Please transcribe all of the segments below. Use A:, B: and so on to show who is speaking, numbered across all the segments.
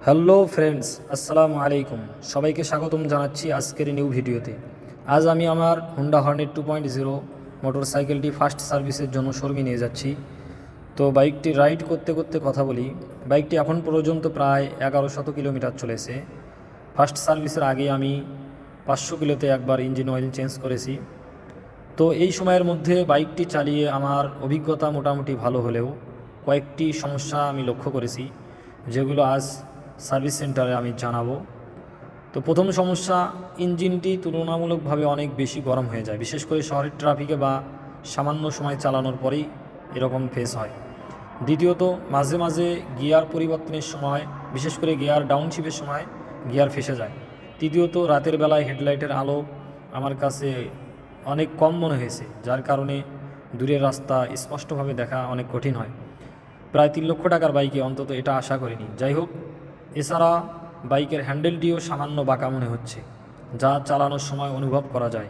A: Hello friends, আসসালামু আলাইকুম। সবাইকে স্বাগতম জানাচ্ছি আজকের নিউ ভিডিওতে। আজ আমি আমার হোন্ডা হর্নেট 2.0 মোটরসাইকেলটি ফার্স্ট সার্ভিসের জন্য শোরুমে নিয়ে যাচ্ছি। তো বাইকটি রাইড করতে করতে কথা বলি। বাইকটি এখন পর্যন্ত প্রায় 1100 কিলোমিটার চলেছে। ফার্স্ট সার্ভিসের আগে আমি 500 কিলোতে একবার ইঞ্জিন অয়েল চেঞ্জ করেছি। তো এই সময়ের মধ্যে বাইকটি চালিয়ে আমার অভিজ্ঞতা মোটামুটি ভালো হলেও কয়েকটি সমস্যা আমি লক্ষ্য করেছি, যেগুলো আজ সার্ভিস সেন্টারে আমি জানাবো। তো প্রথম সমস্যা, ইঞ্জিনটি তুলনামূলকভাবে অনেক বেশি গরম হয়ে যায়, বিশেষ করে শহরের ট্রাফিকে বা সামান্য সময় চালানোর পরেই এরকম ফেস হয়। দ্বিতীয়ত, মাঝে মাঝে গিয়ার পরিবর্তনের সময়, বিশেষ করে গিয়ার ডাউনশিপের সময় গিয়ার ফেসে যায়। তৃতীয়ত, রাতের বেলায় হেডলাইটের আলো আমার কাছে অনেক কম মনে হয়েছে, যার কারণে দূরের রাস্তা স্পষ্টভাবে দেখা অনেক কঠিন হয়। প্রায় 3 লক্ষ টাকার বাইকে অন্তত এটা আশা করিনি। যাই হোক, এছাড়া বাইকের হ্যান্ডেলটিও সামান্য বাঁকা মনে হচ্ছে, যা চালানোর সময় অনুভব করা যায়।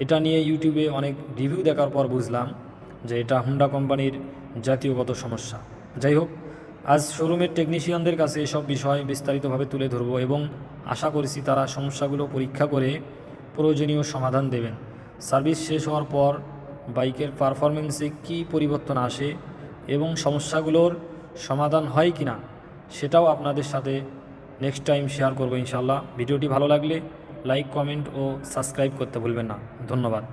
A: এটা নিয়ে ইউটিউবে অনেক রিভিউ দেখার পর বুঝলাম যে এটা হুন্ডা কোম্পানির জাতীয়গত সমস্যা। যাই হোক, আজ শোরুমের টেকনিশিয়ানদের কাছে এসব বিষয় বিস্তারিতভাবে তুলে ধরব এবং আশা করছি তারা সমস্যাগুলো পরীক্ষা করে প্রয়োজনীয় সমাধান দেবেন। সার্ভিস শেষ হওয়ার পর বাইকের পারফরমেন্সে কী পরিবর্তন আসে এবং সমস্যাগুলোর সমাধান হয় কি না, সেটাও আপনাদের সাথে নেক্সট টাইম শেয়ার করব ইনশাআল্লাহ। ভিডিওটি ভালো লাগলে লাইক, কমেন্ট ও সাবস্ক্রাইব করতে ভুলবেন না। ধন্যবাদ।